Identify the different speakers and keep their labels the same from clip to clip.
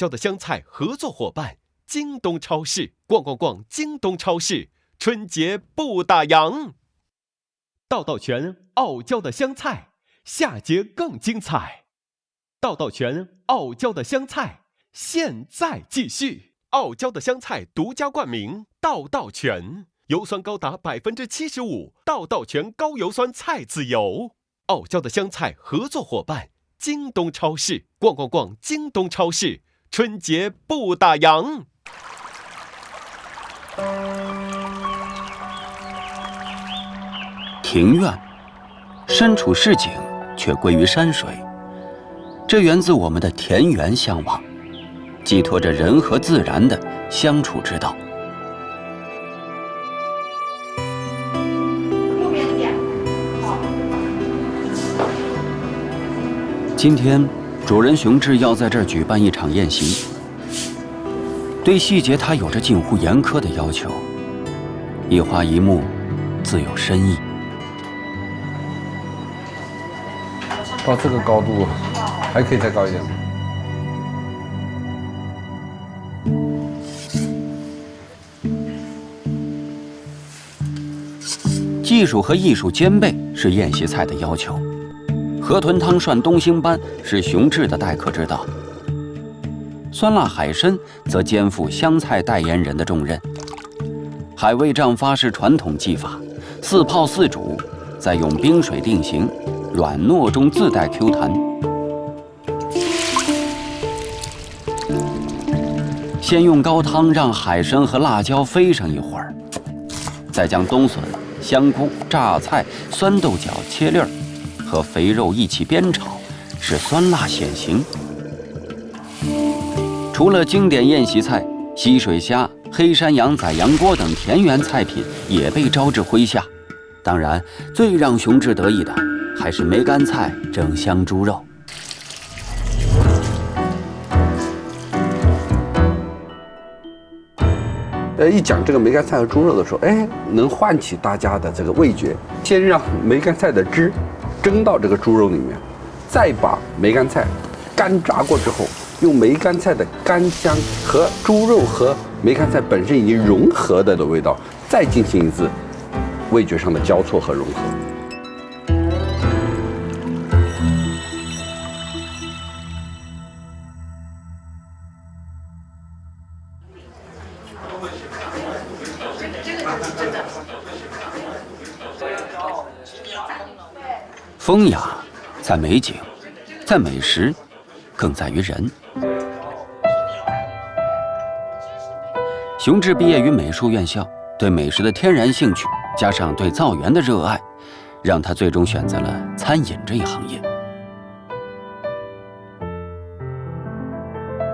Speaker 1: 椒的香菜合作伙伴京东超市，逛逛逛京东超市，春节不打烊。道道全傲娇的香菜，下节更精彩。道道全傲娇的香菜，现在继续。傲娇的香菜独家冠名道道全，油酸高达75%，道道全高油酸菜籽油。傲娇的香菜合作伙伴京东超市，逛逛逛京东超市，春节不打烊。
Speaker 2: 庭院身处市井，却归于山水，这源自我们的田园向往，寄托着人和自然的相处之道。今天主人熊志要在这儿举办一场宴席，对细节他有着近乎严苛的要求，一花一木自有深意。
Speaker 3: 到这个高度还可以再高一点。
Speaker 2: 技术和艺术兼备是宴席菜的要求，河豚汤涮东星斑是熊志的待客之道，酸辣海参则肩负湘菜代言人的重任。海味胀发是传统技法，4泡4煮，再用冰水定型，软糯中自带 Q 弹。先用高汤让海参和辣椒飞上一会儿，再将冬笋、香菇、榨菜、酸豆角切粒儿和肥肉一起煸炒，使酸辣显形。除了经典宴席菜，溪水虾、黑山羊仔羊锅等田园菜品也被招至麾下。当然，最让熊志得意的还是梅干菜蒸香猪肉。
Speaker 3: 一讲这个梅干菜和猪肉的时候，能唤起大家的这个味觉。先让梅干菜的汁蒸到这个猪肉里面，再把梅干菜干炸过之后，用梅干菜的干香和猪肉和梅干菜本身已经融合的味道，再进行一次味觉上的交错和融合。
Speaker 2: 风雅在美景，在美食，更在于人。熊志毕业于美术院校，对美食的天然兴趣加上对造园的热爱，让他最终选择了餐饮这一行业。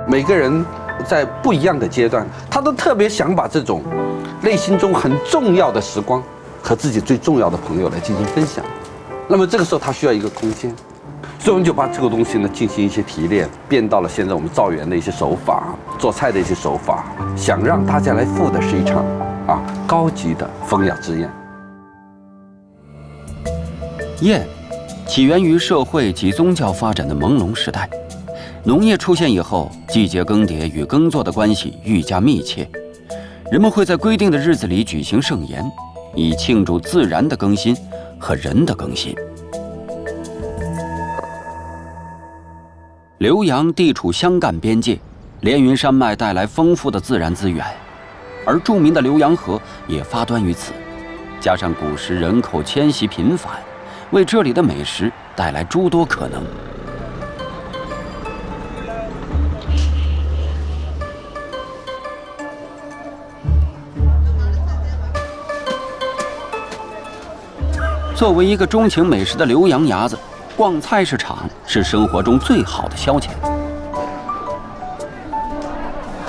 Speaker 3: 每个人在不一样的阶段，他都特别想把这种内心中很重要的时光和自己最重要的朋友来进行分享。那么这个时候他需要一个空间，所以我们就把这个东西呢进行一些提炼，变到了现在我们造园的一些手法，做菜的一些手法，想让大家来赴的是一场高级的风雅之宴。
Speaker 2: 宴起源于社会及宗教发展的朦胧时代，农业出现以后，季节更迭与耕作的关系愈加密切，人们会在规定的日子里举行盛宴，以庆祝自然的更新和人的更新。浏阳地处湘赣边界，连云山脉带来丰富的自然资源，而著名的浏阳河也发端于此。加上古时人口迁徙频繁，为这里的美食带来诸多可能。作为一个钟情美食的浏阳伢子，逛菜市场是生活中最好的消遣。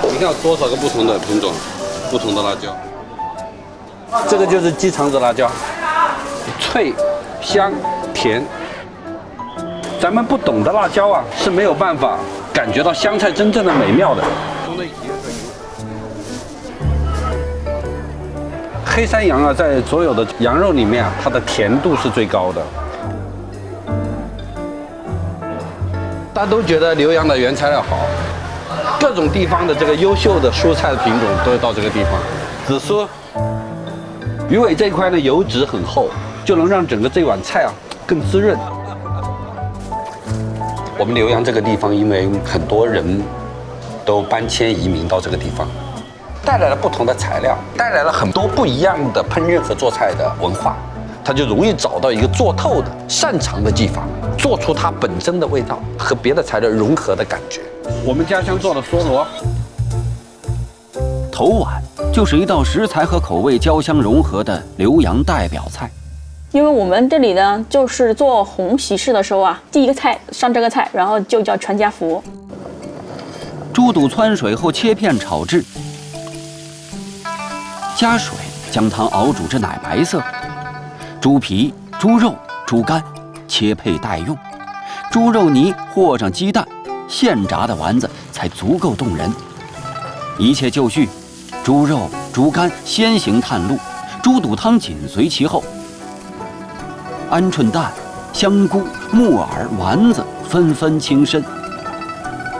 Speaker 3: 你看有多少个不同的品种，不同的辣椒。这个就是鸡肠子辣椒，脆、香、甜。咱们不懂的辣椒是没有办法感觉到湘菜真正的美妙的。黑山羊在所有的羊肉里面它的甜度是最高的。大家都觉得浏阳的原材料好，各种地方的这个优秀的蔬菜的品种都会到这个地方。紫苏、鱼尾这一块呢，油脂很厚，就能让整个这碗菜啊更滋润。我们浏阳这个地方，因为很多人都搬迁移民到这个地方，带来了不同的材料，带来了很多不一样的烹饪和做菜的文化，它就容易找到一个做透的、擅长的技法，做出它本身的味道和别的材料融合的感觉。我们家乡做的梭罗，
Speaker 2: 头碗就是一道食材和口味交相融合的浏阳代表菜。
Speaker 4: 因为我们这里呢，就是做红喜事的时候啊，第一个菜上这个菜，然后就叫全家福。
Speaker 2: 猪肚汆水后切片炒制，加水将汤熬煮至奶白色。猪皮、猪肉、猪肝切配待用，猪肉泥和上鸡蛋，现炸的丸子才足够动人。一切就绪，猪肉、猪肝先行探路，猪肚汤紧随其后。鹌鹑蛋、香菇、木耳、丸子纷纷倾身，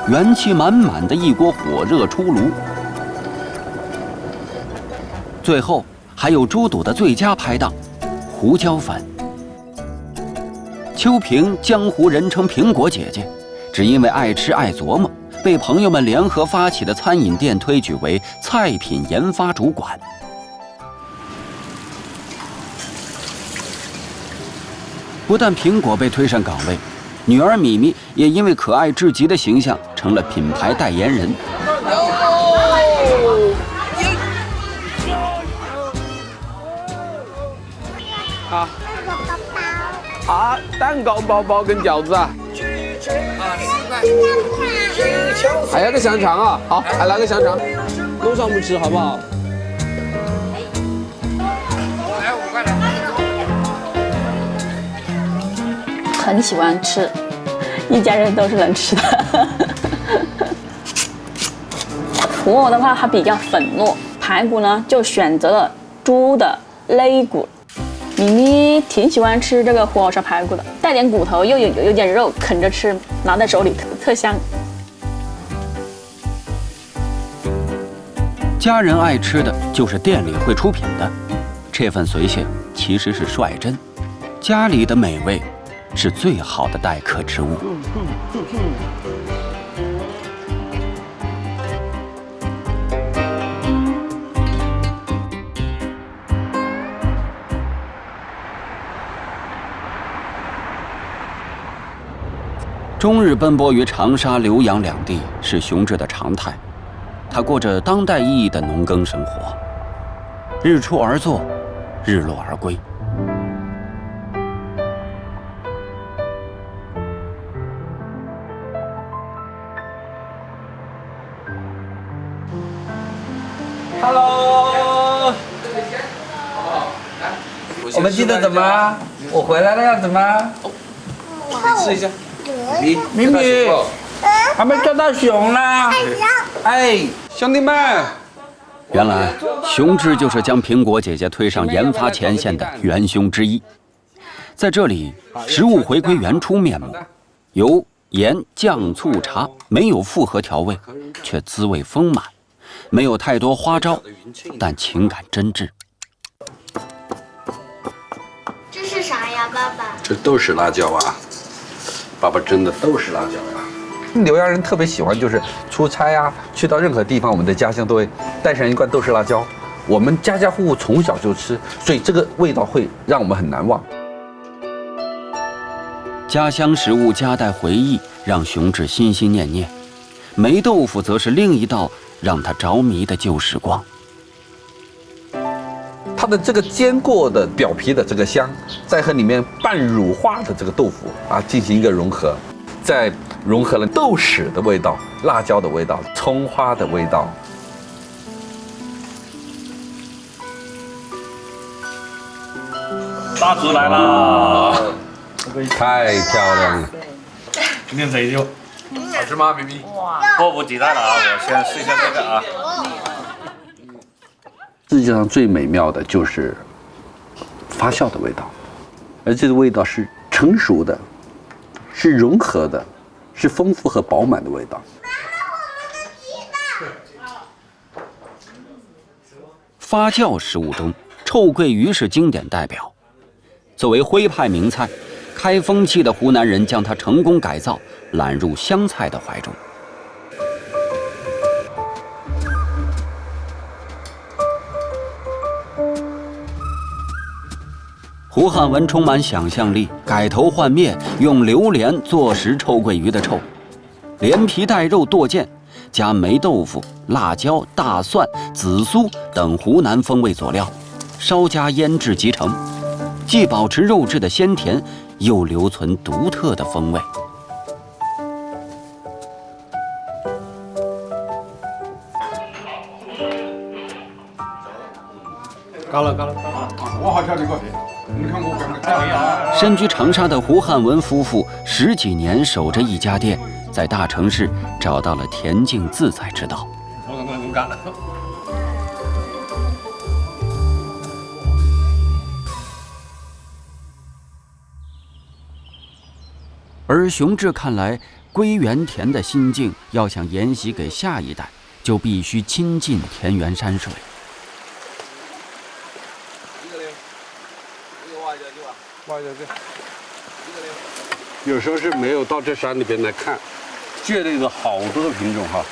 Speaker 2: 元气满满的一锅火热出炉。最后还有猪肚的最佳拍档——胡椒粉。秋萍江湖人称苹果姐姐，只因为爱吃爱琢磨，被朋友们联合发起的餐饮店推举为菜品研发主管。不但苹果被推上岗位，女儿米米也因为可爱至极的形象成了品牌代言人。
Speaker 3: 蛋糕包包跟饺子啊，还要个香肠啊，好，还来个香肠，路上不吃好不好？
Speaker 4: 很喜欢吃，一家人都是能吃的。虎藕的话，它比较粉糯，排骨呢就选择了猪的肋骨。咪咪挺喜欢吃这个虎藕烧排骨的，带点骨头，又有点肉，啃着吃，拿在手里特香。
Speaker 2: 家人爱吃的就是店里会出品的，这份随性其实是率真。家里的美味是最好的待客之物。终日奔波于长沙、浏阳两地是熊志的常态，他过着当代意义的农耕生活，日出而作，日落而归。
Speaker 5: Hello， 我们记得怎么？我回来了要怎么？
Speaker 3: 试一下。
Speaker 5: 咪咪，还没叫到熊呢。哎，
Speaker 3: 兄弟们，
Speaker 2: 原来熊志就是将苹果姐姐推上研发前线的元凶之一。在这里，食物回归原初面目，油、盐、酱、醋、茶没有复合调味，却滋味丰满，没有太多花招，但情感真挚。
Speaker 6: 这是啥呀，爸爸？
Speaker 3: 这都是辣椒啊！爸爸真的都是辣椒呀！浏阳人特别喜欢，就是出差啊，去到任何地方，我们的家乡都会带上一罐豆豉辣椒。我们家家户户从小就吃，所以这个味道会让我们很难忘。
Speaker 2: 家乡食物夹带回忆，让熊志心心念念。霉豆腐则是另一道让他着迷的旧时光。
Speaker 3: 它的这个煎过的表皮的这个香，再和里面半乳化的这个豆腐啊进行一个融合，再融合了豆豉的味道、辣椒的味道、葱花的味道。
Speaker 7: 大厨来啦！
Speaker 3: 太漂亮了！
Speaker 7: 今天这一酒
Speaker 3: 好吃吗，咪咪？
Speaker 7: 迫不及待了啊！我先试一下这个啊。
Speaker 3: 世界上最美妙的就是发酵的味道，而这个味道是成熟的，是融合的，是丰富和饱满的味道。
Speaker 2: 发酵食物中，臭鳜鱼是经典代表。作为徽派名菜，开风气的湖南人将它成功改造，揽入湘菜的怀中。胡汉文充满想象力，改头换面，用榴莲做实臭鳜鱼的臭，连皮带肉剁件，加霉豆腐、辣椒、大蒜、紫苏等湖南风味佐料，稍加腌制即成，既保持肉质的鲜甜，又留存独特的风味。
Speaker 7: 高了。
Speaker 5: 我好跳这个皮，你看我刚刚
Speaker 2: 身居长沙的胡汉文夫妇10几年守着一家店，在大城市找到了恬静自在之道。
Speaker 7: 我干了。
Speaker 2: 而熊志看来，归园田的心境要想沿袭给下一代，就必须亲近田园山水。
Speaker 3: 有时候是没有到这山里边来看，蕨类的好多的品种哈。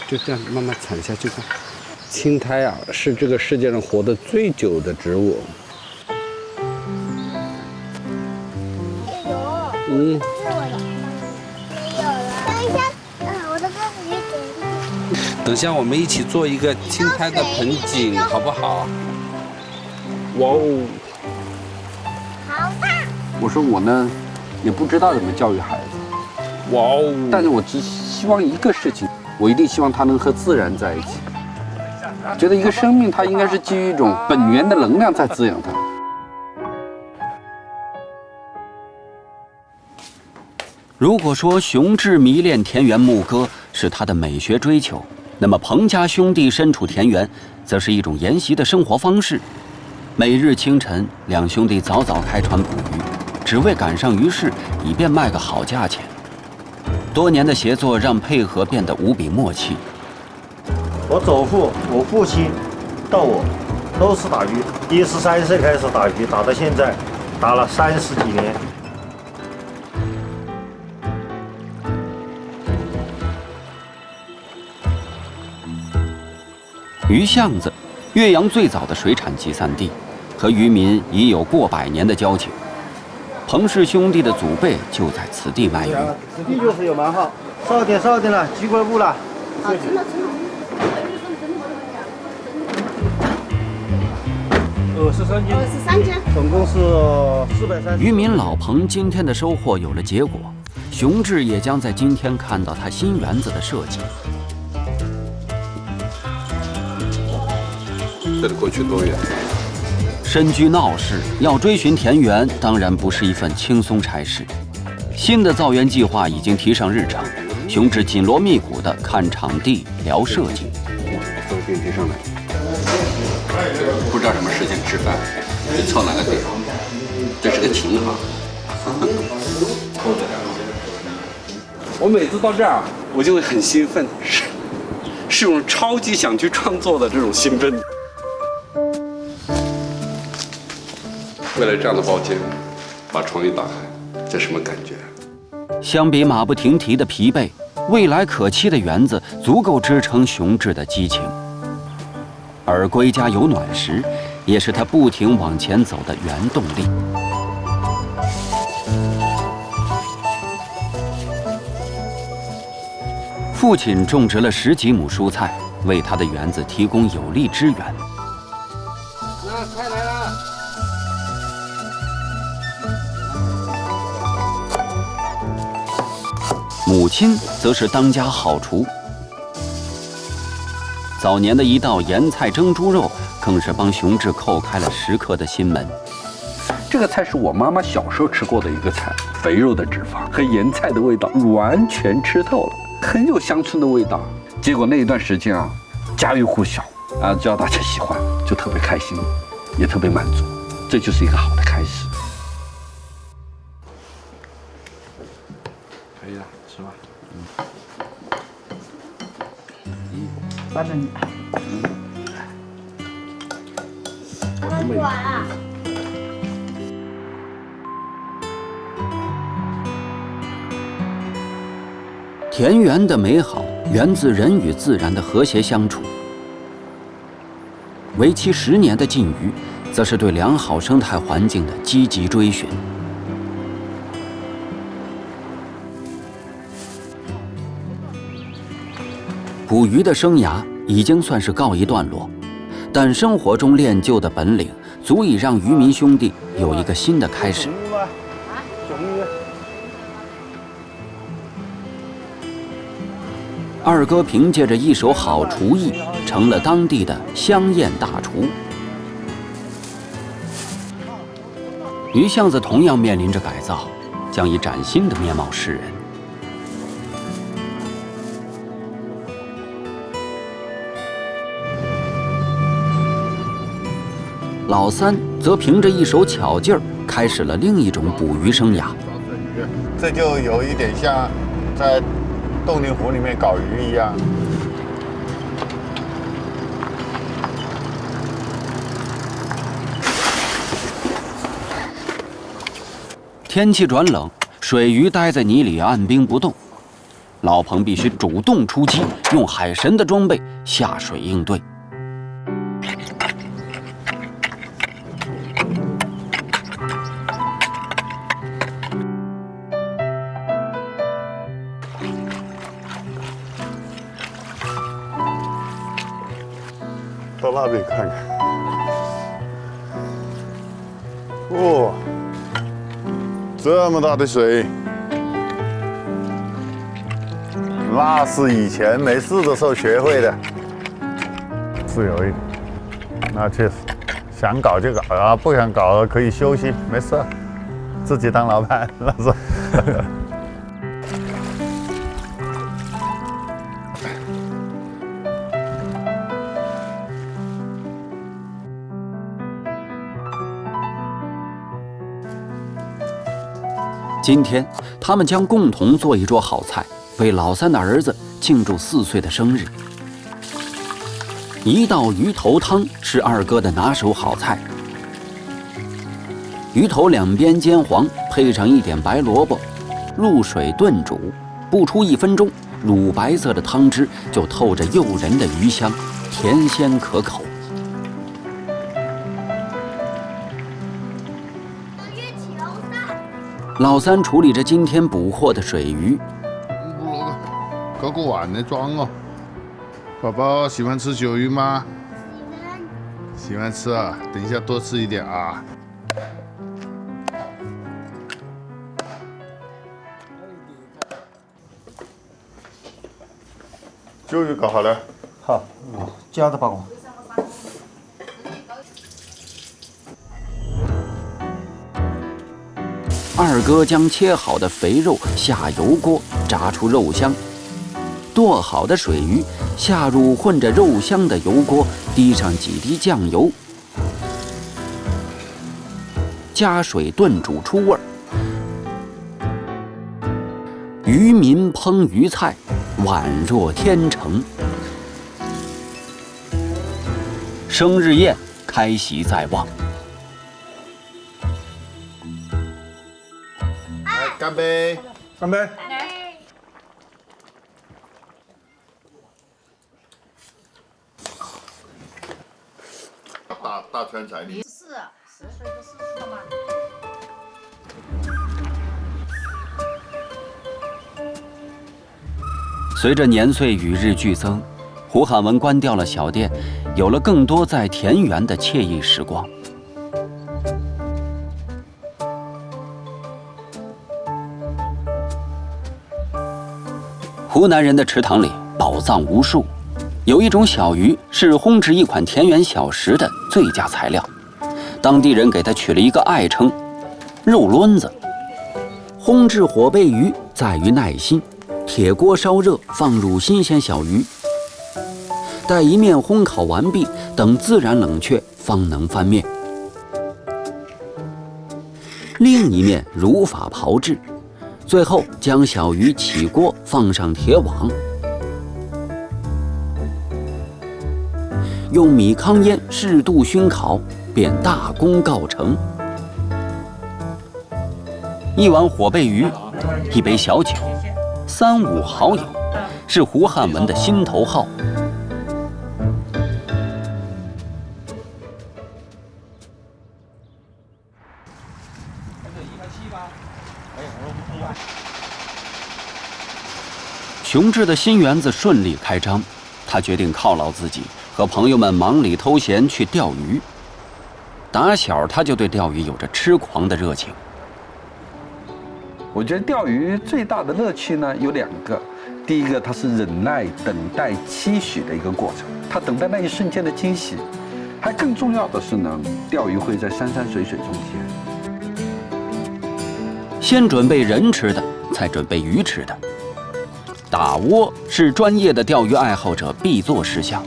Speaker 3: 就这样慢慢铲下去看。青苔啊，是这个世界上活得最久的植物。嗯。
Speaker 6: 是我的。没有了。等一下，我的哥哥也给。
Speaker 3: 等下我们一起做一个青苔的盆景，好不好？哇哦！
Speaker 6: 好大。
Speaker 3: 我说我呢，也不知道怎么教育孩子。哇哦！但是我只希望一个事情，我一定希望他能和自然在一起。觉得一个生命，它应该是基于一种本源的能量在滋养它。
Speaker 2: 如果说熊志迷恋田园牧歌是他的美学追求，那么彭家兄弟身处田园，则是一种沿袭的生活方式。每日清晨，两兄弟早早开船捕鱼，只为赶上鱼市，以便卖个好价钱。多年的协作让配合变得无比默契。
Speaker 8: 我祖父、我父亲到我都是打鱼，13岁开始打鱼，打到现在，打了30几年。
Speaker 2: 鱼巷子，岳阳最早的水产集散地，和渔民已有过100年的交情。彭氏兄弟的祖辈就在此地卖鱼。
Speaker 8: 此地就是有蛮号，烧点了，鸡块布了。
Speaker 6: 好，真的。23斤，
Speaker 8: 总共是430。
Speaker 2: 渔民老彭今天的收获有了结果，熊志也将在今天看到他新园子的设计。
Speaker 3: 这里过去多远？
Speaker 2: 身居闹市，要追寻田园，当然不是一份轻松差事。新的造园计划已经提上日程，熊志紧锣密鼓地看场地、聊设计。
Speaker 3: 坐电梯上来，不知道什么时间吃饭，就凑哪个点。这是个琴行。我每次到这儿，我就会很兴奋，是一种超级想去创作的这种兴奋。为了这样的包间，把窗一打开，这什么感觉？
Speaker 2: 相比马不停蹄的疲惫，未来可期的园子足够支撑熊志的激情。而归家有暖时，也是他不停往前走的原动力。父亲种植了10几亩蔬菜，为他的园子提供有力支援。
Speaker 3: 菜来了。
Speaker 2: 母亲则是当家好厨，早年的一道盐菜蒸猪肉，更是帮熊志叩开了食客的心门。
Speaker 3: 这个菜是我妈妈小时候吃过的一个菜，肥肉的脂肪和盐菜的味道完全吃透了，很有乡村的味道。结果那一段时间啊，家喻户晓啊，只要大家喜欢，就特别开心，也特别满足，这就是一个好的开始。可以了。
Speaker 5: 是吧？反正
Speaker 6: 我不管了。
Speaker 2: 田园的美好源自人与自然的和谐相处，为期10年的禁渔，则是对良好生态环境的积极追寻。捕鱼的生涯已经算是告一段落，但生活中练就的本领，足以让渔民兄弟有一个新的开始。二哥凭借着一手好厨艺，成了当地的香宴大厨。鱼巷子同样面临着改造，将以崭新的面貌示人。老三则凭着一手巧劲儿，开始了另一种捕鱼生涯。
Speaker 9: 这就有一点像在洞庭湖里面搞鱼一样。
Speaker 2: 天气转冷，水鱼待在泥里按兵不动，老彭必须主动出击，用海神的装备下水应对。
Speaker 9: 到那边看看，哇，这么大的水，那是以前没事的时候学会的。自由一点，那确实，想搞就搞啊，不想搞可以休息，没事，自己当老板那是。
Speaker 2: 今天，他们将共同做一桌好菜，为老三的儿子庆祝4岁的生日。一道鱼头汤是二哥的拿手好菜，鱼头两边煎黄，配上一点白萝卜，入水炖煮，不出1分钟，乳白色的汤汁就透着诱人的鱼香，甜鲜可口。老三处理着今天捕获的水鱼，
Speaker 9: 搞个碗来装哦。宝宝喜欢吃酒鱼吗？喜欢吃啊，等一下多吃一点啊。酒鱼搞好了。
Speaker 8: 好，加的帮我。
Speaker 2: 二哥将切好的肥肉下油锅，炸出肉香。剁好的水鱼下入混着肉香的油锅，滴上几滴酱油，加水炖煮出味儿。渔民烹鱼菜，宛若天成。生日宴开席在望。
Speaker 9: 干杯！
Speaker 8: 干杯！
Speaker 9: 大川彩礼。
Speaker 6: 10岁不是了吗？
Speaker 2: 随着年岁与日俱增，胡汉文关掉了小店，有了更多在田园的惬意时光。湖南人的池塘里宝藏无数，有一种小鱼是烘制一款田园小食的最佳材料，当地人给它取了一个爱称——肉抡子。烘制火贝鱼在于耐心，铁锅烧热，放入新鲜小鱼，待一面烘烤完毕，等自然冷却方能翻面。另一面如法炮制，最后将小鱼起锅，放上铁网，用米糠烟适度熏烤，便大功告成。一碗火贝鱼，一杯小酒，3、5好友，是胡汉文的心头好。熊志的新园子顺利开张，他决定犒劳自己，和朋友们忙里偷闲去钓鱼。打小他就对钓鱼有着痴狂的热情。
Speaker 3: 我觉得钓鱼最大的乐趣呢有2个，第一个它是忍耐、等待、期许的一个过程，它等待那一瞬间的惊喜，还更重要的是呢，钓鱼会在山山水水中间。
Speaker 2: 先准备人吃的，才准备鱼吃的。打窝是专业的钓鱼爱好者必做事项。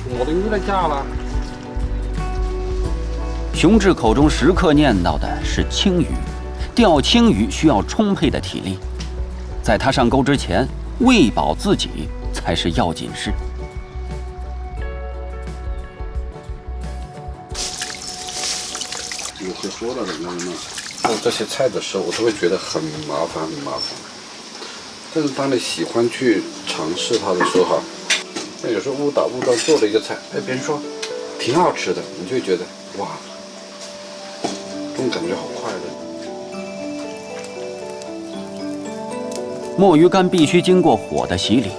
Speaker 3: 我的鱼来架了。
Speaker 2: 熊志口中时刻念叨的是青鱼，钓青鱼需要充沛的体力。在他上钩之前，喂饱自己才是要紧事。
Speaker 3: 有些说了的人呢，做这些菜的时候，我都会觉得很麻烦，很麻烦。但是当你喜欢去尝试它的时候哈，那有时候误打误撞做了一个菜，哎，别人说挺好吃的，你就会觉得哇，这种感觉好快乐。
Speaker 2: 墨鱼干必须经过火的洗礼，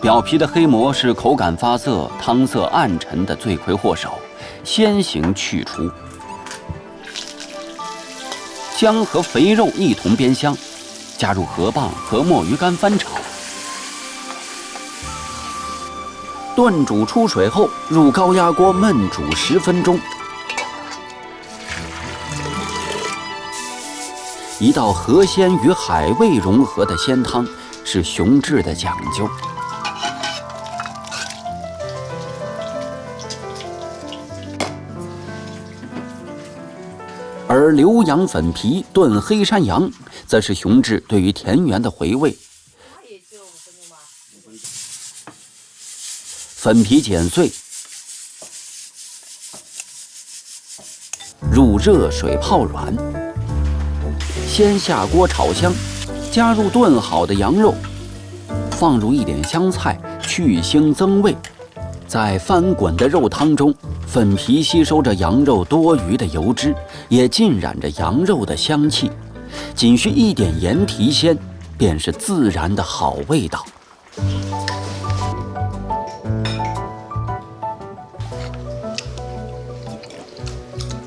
Speaker 2: 表皮的黑膜是口感发涩、汤色暗沉的罪魁祸首，先行去除。姜和肥肉一同煸香，加入河蚌和墨鱼干翻炒。炖煮出水后，入高压锅焖煮10分钟。一道河鲜与海味融合的鲜汤，是熊志的讲究。而浏阳粉皮炖黑山羊，则是熊志对于田园的回味。粉皮剪碎，入热水泡软。先下锅炒香，加入炖好的羊肉，放入一点香菜去腥增味。在翻滚的肉汤中，粉皮吸收着羊肉多余的油脂，也浸染着羊肉的香气。仅需一点盐提鲜，便是自然的好味道。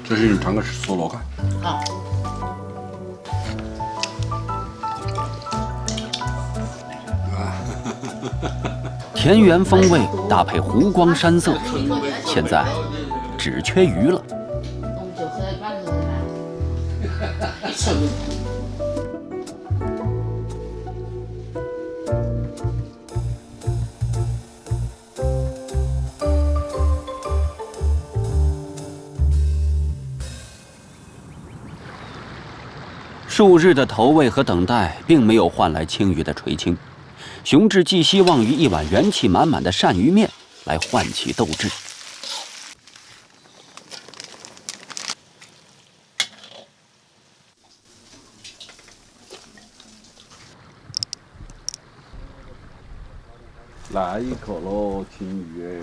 Speaker 3: 这是你尝个梭罗看。
Speaker 5: 好。
Speaker 2: 田园风味搭配湖光山色，现在只缺鱼了。数日的投喂和等待，并没有换来青鱼的垂青。熊志寄希望于一碗元气满满的鳝鱼面来唤起斗志。
Speaker 3: 来一口喽，青鱼！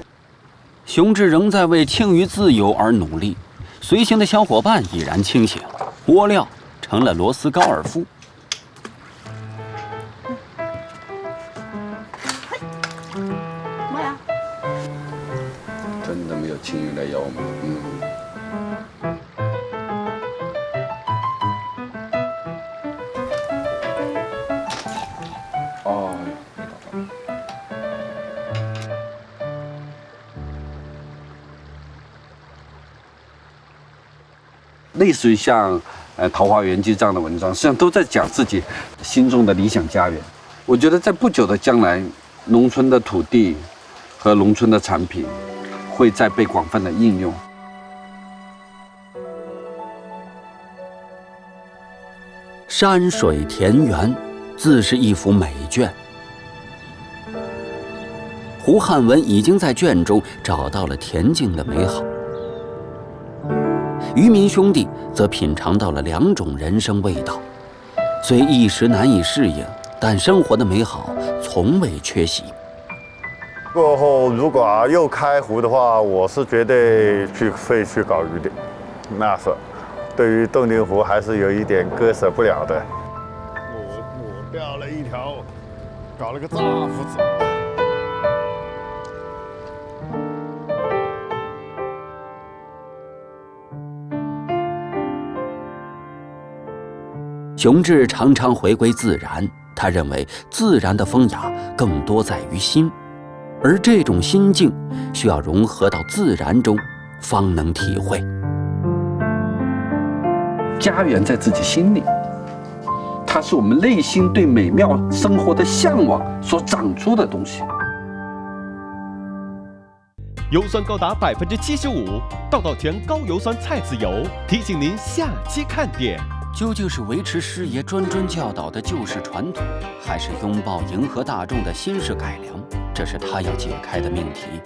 Speaker 2: 熊志仍在为青鱼自由而努力，随行的小伙伴已然清醒，锅料成了螺丝高尔夫。
Speaker 3: 真的没有青鱼来咬我们。哦。类似于像《桃花源记》这样的文章，实际上都在讲自己心中的理想家园。我觉得在不久的将来，农村的土地和农村的产品会再被广泛的应用。
Speaker 2: 山水田园，自是一幅美卷。胡汉文已经在卷中找到了恬静的美好，渔民兄弟则品尝到了2种人生味道。虽一时难以适应，但生活的美好从未缺席。
Speaker 9: 过后如果又开湖的话，我是绝对会去搞鱼的。那是，对于洞庭湖还是有一点割舍不了的。我钓了一条，搞了个大胡子。
Speaker 2: 熊志常常回归自然，他认为自然的风雅更多在于心，而这种心境需要融合到自然中，方能体会。
Speaker 3: 家园在自己心里，它是我们内心对美妙生活的向往所长出的东西。
Speaker 1: 油酸高达75%，道道全高油酸菜籽油提醒您下期看点。
Speaker 2: 究竟是维持师爷谆谆教导的旧式传统，还是拥抱迎合大众的新式改良？这是他要解开的命题。